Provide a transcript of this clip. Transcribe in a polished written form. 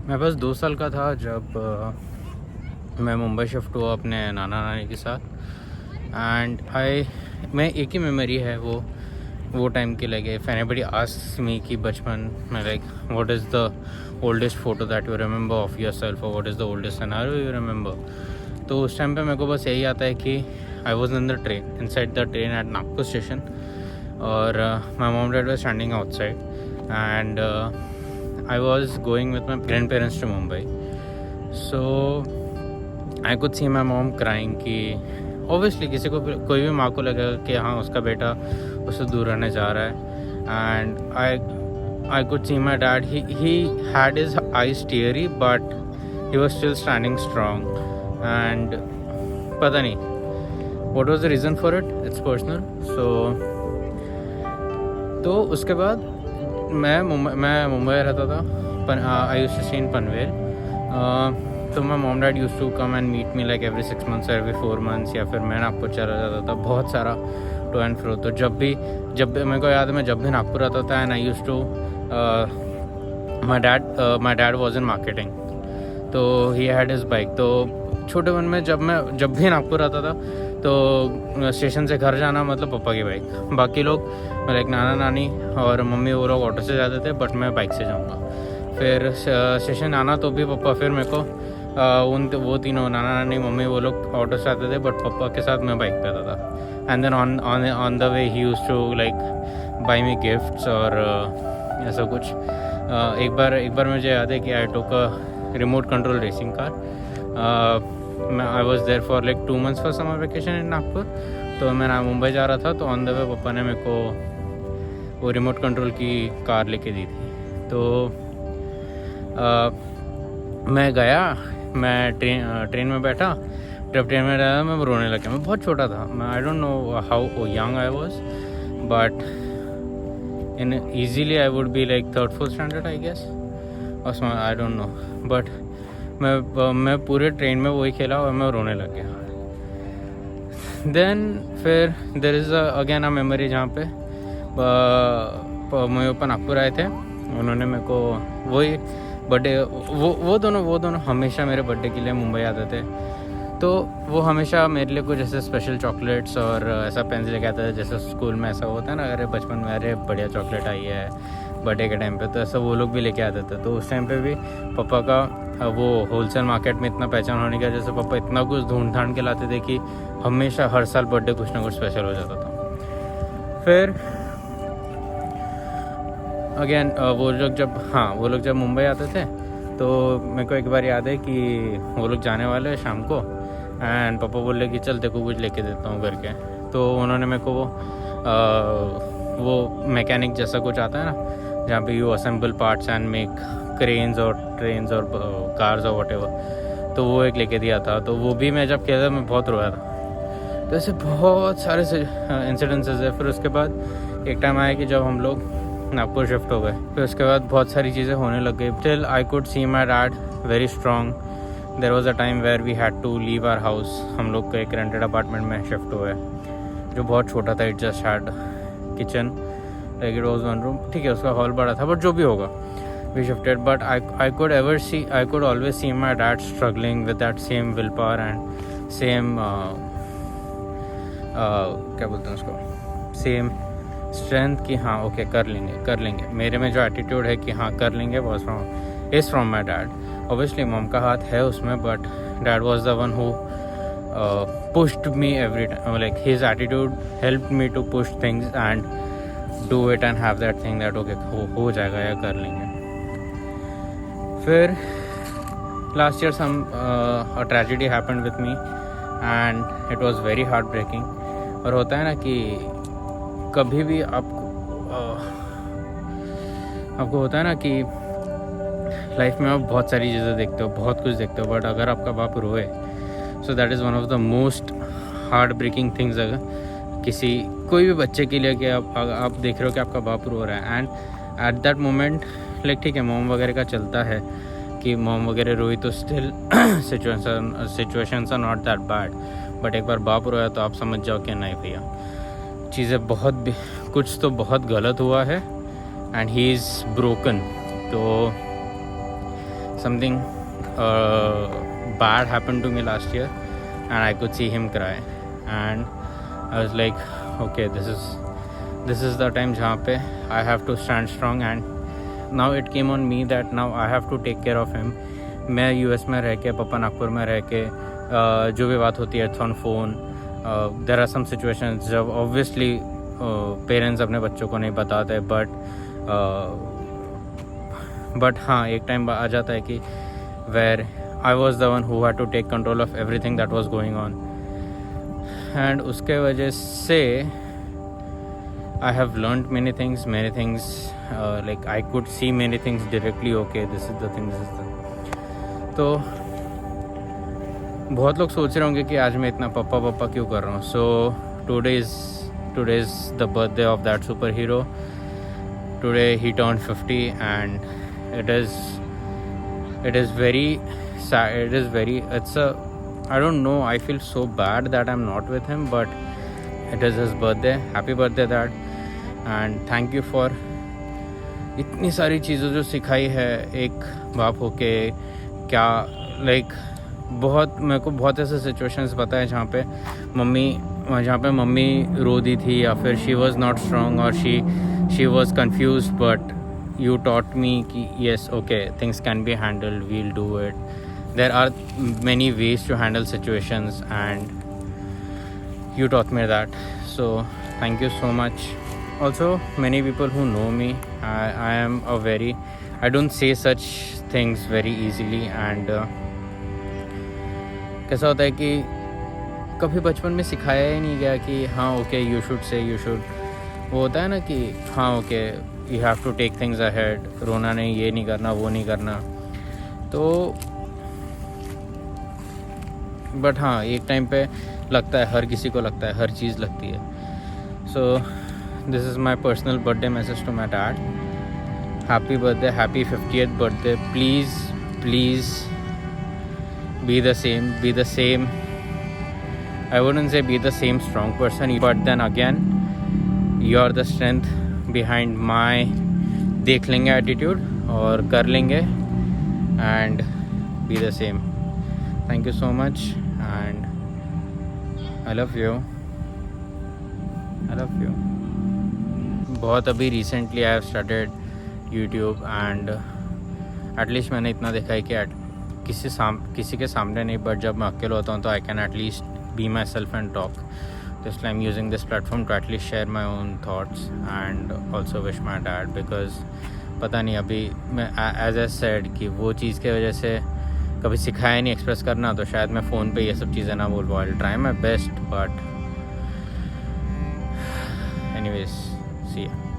मैं बस 2 साल का था जब मैं मुंबई शिफ्ट हुआ अपने नाना नानी के साथ। एंड मैं एक ही मेमोरी है वो टाइम की, like if anybody asks me कि बचपन में like what is the oldest photo that you remember of yourself और what is the oldest scenario you remember, तो उस टाइम पे मेरे को बस यही आता है कि I was in the train, inside the train at Nagpur station, और my mom dad was standing outside and I was going with my grandparents to Mumbai. So I could see my mom crying कि obviously किसी को कोई भी माँ को लगेगा कि हाँ उसका बेटा उससे दूर रहने जा रहा है। And I could see my dad, he had his eyes teary but he was still standing strong. And पता नहीं what was the reason for it, it's personal. तो उसके बाद मैं मुंबई रहता था। I used to stay in Panvel. तो my mom dad used to come and meet me like every 6 months every 4 months, या फिर मैं नागपुर चला जाता था बहुत सारा टू एंड फ्रो। तो जब भी मेरे को याद है मैं जब भी नागपुर आता था and I used to my dad was in marketing, तो ही हैड हिज बाइक। तो छोटे मन में जब भी नागपुर आता था तो स्टेशन से घर जाना मतलब पापा की बाइक, बाकी लोग लाइक नाना नानी और मम्मी वो लोग ऑटो से जाते थे बट मैं बाइक से जाऊँगा। फिर स्टेशन आना तो भी पापा, फिर मेरे को वो तीनों नाना नानी मम्मी वो लोग ऑटो से आते थे बट पापा के साथ मैं बाइक पे आता था। And then on the way he used to like buy me gifts और ऐसा कुछ। एक बार मुझे याद है कि I took a remote control racing car. I was there for like 2 months for summer vacation in Nagpur. तो मैं मुंबई जा रहा था तो ऑन द वे पापा ने मेरे को वो रिमोट कंट्रोल की कार लेके दी थी। तो मैं गया, मैं ट्रेन में बैठा। जब ट्रेन में रहा मैं रोने लगा। मैं बहुत छोटा था, मैं I don't know how young I was, but in easily I would be like 3rd 4th standard I guess, और आई डोंट नो, बट मैं पूरे ट्रेन में वही खेला और मैं रोने लग गया। देन फिर there is again a memory जहाँ पे मेरे ऊपर नागपुर आए थे, उन्होंने मेरे को वही बर्थडे, वो दोनों हमेशा मेरे बर्थडे के लिए मुंबई आते थे। तो वो हमेशा मेरे लिए कुछ ऐसे स्पेशल चॉकलेट्स और ऐसा पेन लेके आते थे, जैसे स्कूल में ऐसा होता है ना, अरे बचपन में अरे बढ़िया चॉकलेट आई है बर्थडे के टाइम पे, तो ऐसा वो लोग भी लेके आते थे। तो उस टाइम पे भी पापा का वो होलसेल मार्केट में इतना पहचान होने का, जैसे पापा इतना कुछ ढूंढ ढांड के लाते थे कि हमेशा हर साल बर्थडे कुछ ना कुछ स्पेशल हो जाता था। फिर अगेन वो लोग जब मुंबई आते थे तो मेरे को एक बार याद है कि वो लोग जाने वाले शाम को, एंड पापा बोले कि चल देखो कुछ लेके देता हूँ करके। तो उन्होंने मेरे को वो मैकेनिक जैसा कुछ आता है ना, जहाँ पे you assemble parts and make cranes और ट्रेन्स और कार्स और व्हाटएवर, तो वो एक लेके दिया था। तो वो भी मैं जब किया था मैं बहुत रोया था। तो ऐसे बहुत सारे इंसिडेंसेस है। फिर उसके बाद एक टाइम आया कि जब हम लोग नागपुर शिफ्ट हो गए, फिर उसके बाद बहुत सारी चीज़ें होने लग गई। Till I could see my dad very strong. There was a time where we had to leave our house. हम लोग एक रेंटेड अपार्टमेंट में शिफ्ट हुए जो बहुत छोटा था। It just had kitchen, like it was 1 room, ठीक है, उसका हॉल बड़ा था, बट जो भी होगा we shifted. But I could always see my dad struggling with that same will power and same क्या बोलते हैं उसको, सेम स्ट्रेंथ कि हाँ ओके कर लेंगे। मेरे में जो एटीट्यूड है कि हाँ कर लेंगे was from my dad. Obviously mom का हाथ है उसमें, but dad was the one who pushed me every time, like his attitude helped me to push things and do it and have that thing that okay हो जाएगा या कर लेंगे। फिर last year a tragedy happened with me and it was very heartbreaking। और होता है ना कि कभी भी आपको होता है ना कि लाइफ में आप बहुत सारी चीज़ें देखते हो, बहुत कुछ देखते हो, बट अगर आपका बाप रोए, so that is one of the most heart breaking things. अगर कोई भी बच्चे के लिए कि आप देख रहे हो कि आपका बाप रो रहा है, and at that moment like ठीक है मॉम वगैरह का चलता है कि मॉम वगैरह रोई तो still situations are not that bad, but एक बार बाप रोया तो आप समझ जाओ कि नहीं भैया चीज़ें कुछ तो बहुत गलत हुआ है एंड ही इज़ ब्रोकन। तो something bad happened to me last year and I could see him cry, and I was like, okay, this is the time जहाँ पे I have to stand strong, and now it came on me that now I have to take care of him. मैं US में रह के, पापा नागपुर में रह के, जो भी बात होती है on phone, there are some situations जब ऑब्वियसली पेरेंट्स अपने बच्चों को नहीं बताते, बट हाँ एक टाइम आ जाता है कि where I was the one who had to take control of everything that was going on, and उसके वजह से I have learned many things, like I could see many things directly. Okay, this is the thing. तो बहुत लोग सोच रहे होंगे कि आज मैं इतना पापा क्यों कर रहा हूँ. So today is the birthday of that superhero. Today he turned 50, and it is very sad. I don't know, I feel so bad that I'm not with him, but it is his birthday. Happy birthday Dad, and thank you for इतनी सारी चीज़ों जो सिखाई है एक बाप होके. क्या लाइक मेरे को बहुत ऐसे सिचुएशंस पता है जहाँ पे मम्मी रो दी थी, या फिर शी वॉज नॉट स्ट्रॉन्ग, और she was confuse, but you taught me कि yes okay things can be handled, we'll do it. There are many ways to handle situations, and you taught me that, so thank you so much. Also, many people who know me, I don't say such things very easily, and कैसा होता है कि कभी बचपन में सिखाया ही नहीं गया कि हाँ ओके यू शुड वो होता है ना कि हाँ okay you have to take things ahead, रोना नहीं, ये नहीं करना, वो नहीं करना. तो बट हाँ एक टाइम पे लगता है, हर किसी को लगता है, हर चीज़ लगती है. So this is my personal birthday message to my dad. Happy birthday, happy 50th birthday. Please be the same. I wouldn't say be the same strong person, but then again you're the strength behind my देख लेंगे attitude और कर लेंगे, and be the same. Thank you so much, and I love you. बहुत अभी recently I have started YouTube, and at least मैंने इतना देखा है कि किसी के सामने नहीं, बट जब मैं अकेला होता हूँ तो I can at least be myself and talk. So I'm using this platform to at least share my own thoughts and also wish my dad, because पता नहीं अभी मैं as I said कि वो चीज़ की वजह से कभी सिखाया नहीं एक्सप्रेस करना, तो शायद मैं फ़ोन पे ये सब चीज़ें ना बोल पाऊँ. I'll try my best, but anyways, see ya.